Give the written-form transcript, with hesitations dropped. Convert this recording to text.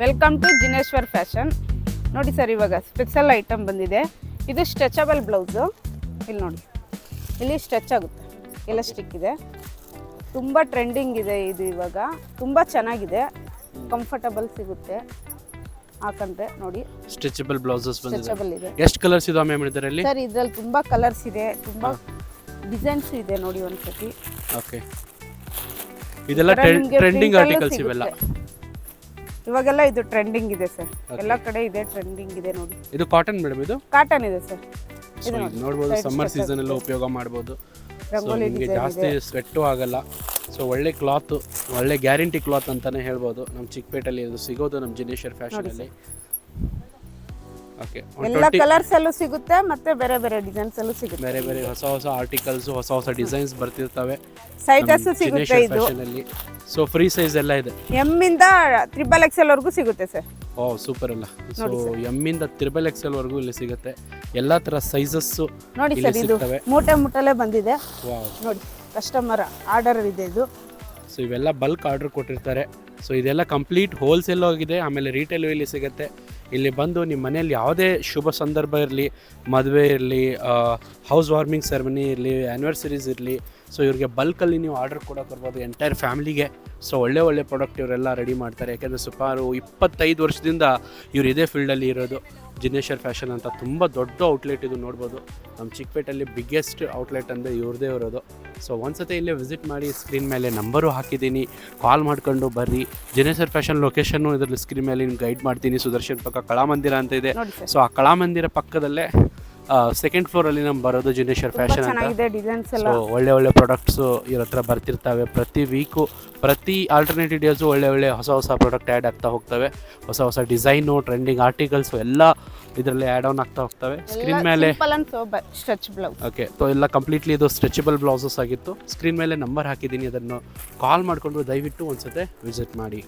Welcome to Jineshwar fashion. ನೋಡಿ sir, ಇವಾಗ special item ಬಂದಿದೆ. ಇದು ಸ್ಟ್ರೆಚಬಲ್ ಬ್ಲೌಸು. ಇಲ್ಲಿ ನೋಡಿ, ಇಲ್ಲಿ ಸ್ಟ್ರೆಚ್ ಆಗುತ್ತೆ, ಎಲಾಸ್ಟಿಕ್ ಇದೆ, ತುಂಬ ಟ್ರೆಂಡಿಂಗ್ ಇದೆ ಇದು. ಇವಾಗ ತುಂಬ ಚೆನ್ನಾಗಿದೆ, ಕಂಫರ್ಟಬಲ್ ಸಿಗುತ್ತೆ ಹಾಕಂದ್ರೆ. ನೋಡಿ, ಸ್ಟ್ರೆಚಬಲ್ ಬ್ಲೌಸಸ್ ಸ್ಟ್ರೆಚಬಲ್ ಇದೆ. ಎಷ್ಟು ಕಲರ್ಸ್ ಇದಾವೆ ಮ್ಯಾಮ್ ಇದರಲ್ಲಿ? ಸರ್, ಇದರಲ್ಲಿ ತುಂಬ ಕಲರ್ಸ್ ಇದೆ, ತುಂಬ ಡಿಸೈನ್ಸ್ ಇದೆ. ನೋಡಿ ಒಂದ್ಸತಿ. ಓಕೆ, ಇದೆಲ್ಲ ಟ್ರೆಂಡಿಂಗ್ ಆರ್ಟಿಕಲ್ಸ್ ಇವೆಲ್ಲ. ಇವಾಗೆಲ್ಲ ಇದು ಟ್ರೆಂಡಿಂಗ್ ಇದೆ ಸರ್, ಎಲ್ಲ ಕಡೆ ಇದೆ, ಟ್ರೆಂಡಿಂಗ್ ಇದೆ. ನೋಡಿ, ಇದು ಕಾಟನ್ ಮೇಡಮ್, ಇದು ಕಾಟನ್ ಇದೆ ಸರ್. ಇದು ನೋಡಬಹುದು, ಸಮ್ಮರ್ ಸೀಸನ್ ಎಲ್ಲ ಉಪಯೋಗ ಮಾಡಬಹುದು. ನಿಮಗೆ ಜಾಸ್ತಿ ಸ್ವೆಟ್ಟು ಆಗಲ್ಲ. ಸೊ ಒಳ್ಳೆ ಕ್ಲಾತ್, ಒಳ್ಳೆ ಗ್ಯಾರಂಟಿ ಕ್ಲಾತ್ ಅಂತಾನೆ ಹೇಳ್ಬೋದು. ನಮ್ಮ ಚಿಕ್ಕಪೇಟೆಯಲ್ಲಿ ಇದು ಸಿಗೋದು ನಮ್ಮ ಜಿನೇಶ್ವರ್ ಫ್ಯಾಷನ್ ಅಲ್ಲಿ. ಓಕೆ, ಎಲ್ಲ ಕಲರ್ಸ್ ಅಲ್ಲೂ ಸಿಗುತ್ತೆ, ಮತ್ತೆ ಬೇರೆ ಬೇರೆ ಡಿಸೈನ್ಸ್ ಅಲ್ಲೂ ಸಿಗುತ್ತೆ. ಬೇರೆ ಬೇರೆ ಹೊಸ ಹೊಸ ಆರ್ಟಿಕಲ್ಸ್, ಹೊಸ ಹೊಸ ಡಿಸೈನ್ಸ್ ಬರ್ತಿರ್ತವೆ. ಸೈಜಸ್ ಸಿಗುತ್ತೆ ಇದು. ಸೊ ಫ್ರೀ ಸೈಜ್ ಎಲ್ಲ ಇದೆ. ಎಂ ಇಂದ XXL ವರೆಗೂ ಸಿಗುತ್ತೆ ಸರ್. ಓ ಸೂಪರ್ ಅಲ್ಲ. ಸೊ ಎಂ ಇಂದ XXL ವರೆಗೂ ಇಲ್ಲಿ ಸಿಗುತ್ತೆ. ಎಲ್ಲಾ ತರ ಸೈಜಸ್ ನೋಡಿ ಸರ್, ಇದು ಮೂಟೆಲೆ ಬಂದಿದೆ. ನೋಡಿ, ಕಸ್ಟಮರ್ ಆರ್ಡರ್ ಇದೆ ಇದು. ಸೊ ಇವೆಲ್ಲ ಬಲ್ಕ್ ಆರ್ಡರ್ ಕೊಟ್ಟಿರ್ತಾರೆ. ಸೊ ಇದೆಲ್ಲ ಕಂಪ್ಲೀಟ್ ಹೋಲ್ಸೇಲ್ ಆಗಿದೆ, ಆಮೇಲೆ ರಿಟೇಲ್ ಇಲ್ಲಿ ಸಿಗುತ್ತೆ. ಇಲ್ಲಿ ಬಂದು ನಿಮ್ಮ ಮನೆಯಲ್ಲಿ ಯಾವುದೇ ಶುಭ ಸಂದರ್ಭ ಇರಲಿ, ಮದುವೆ ಇರಲಿ, ಹೌಸ್ ವಾರ್ಮಿಂಗ್ ಸೆರೆಮನಿ ಇರಲಿ, ಆ್ಯನಿವರ್ಸರೀಸ್ ಇರಲಿ, ಸೊ ಇವ್ರಿಗೆ ಬಲ್ಕಲ್ಲಿ ನೀವು ಆರ್ಡರ್ ಕೂಡ ಕೊಡ್ಬೋದು ಎಂಟೈರ್ ಫ್ಯಾಮಿಲಿಗೆ. ಸೊ ಒಳ್ಳೆ ಪ್ರಾಡಕ್ಟ್ ಇವರೆಲ್ಲ ರೆಡಿ ಮಾಡ್ತಾರೆ. ಯಾಕೆಂದರೆ ಸುಮಾರು 25 ವರ್ಷದಿಂದ ಇವ್ರು ಇದೇ ಫೀಲ್ಡಲ್ಲಿ ಇರೋದು. ಜಿನೇಶ್ವರ್ ಫ್ಯಾಷನ್ ಅಂತ ತುಂಬ ದೊಡ್ಡ ಔಟ್ಲೆಟ್ ಇದು. ನೋಡ್ಬೋದು, ನಮ್ಮ ಚಿಕ್ಕಪೇಟೆಯಲ್ಲಿ ಬಿಗ್ಗೆಸ್ಟ್ ಔಟ್ಲೆಟ್ ಅಂದರೆ ಇವ್ರದೇ ಇರೋದು. ಸೊ ಒಂದ್ಸತಿ ಇಲ್ಲೇ ವಿಸಿಟ್ ಮಾಡಿ. ಸ್ಕ್ರೀನ್ ಮೇಲೆ ನಂಬರು ಹಾಕಿದ್ದೀನಿ, ಕಾಲ್ ಮಾಡ್ಕೊಂಡು ಬರ್ರಿ. ಜಿನೇಶ್ವರ್ ಫ್ಯಾಷನ್ ಲೊಕೇಶನ್ನು ಇದರಲ್ಲಿ ಸ್ಕ್ರೀನ್ ಮೇಲೆ ನಿಮ್ಗೆ ಗೈಡ್ ಮಾಡ್ತೀನಿ. ಸುದರ್ಶನ್ ಪಕ್ಕ ಕಲಾಮಂದಿರ ಅಂತ ಇದೆ. ಸೊ ಆ ಕಲಾಮಂದಿರ ಪಕ್ಕದಲ್ಲೇ ಸೆಕೆಂಡ್ ಫ್ಲೋರಲ್ಲಿ ನಮ್ಮ ಬರೋದು ಜಿನೇಶ್ವರ್ ಫ್ಯಾಷನ್ ಅಂತ. ಸೊ ಒಳ್ಳೆ ಪ್ರಾಡಕ್ಟ್ಸು ಇವ್ರ ಹತ್ರ ಬರ್ತಿರ್ತವೆ. ಪ್ರತಿ ವೀಕು, ಪ್ರತಿ ಆಲ್ಟರ್ನೇಟಿವ್ ಡೇಸು ಒಳ್ಳೆ ಹೊಸ ಪ್ರಾಡಕ್ಟ್ ಆ್ಯಡ್ ಆಗ್ತಾ ಹೋಗ್ತವೆ. ಹೊಸ ಡಿಸೈನು, ಟ್ರೆಂಡಿಂಗ್ ಆರ್ಟಿಕಲ್ಸು ಎಲ್ಲ ಇದರಲ್ಲಿ ಆ್ಯಡ್ ಆನ್ ಆಗ್ತಾ ಹೋಗ್ತವೆ. ಸ್ಕ್ರೀನ್ ಮೇಲೆ ಓಕೆ, ಸೊ ಎಲ್ಲ ಕಂಪ್ಲೀಟ್ಲಿ ಇದು ಸ್ಟ್ರೆಚಬಲ್ ಬ್ಲೌಸಸ್ ಆಗಿತ್ತು. ಸ್ಕ್ರೀನ್ ಮೇಲೆ ನಂಬರ್ ಹಾಕಿದ್ದೀನಿ, ಅದನ್ನು ಕಾಲ್ ಮಾಡಿಕೊಂಡು ದಯವಿಟ್ಟು ಒಂದ್ಸತಿ ವಿಸಿಟ್ ಮಾಡಿ.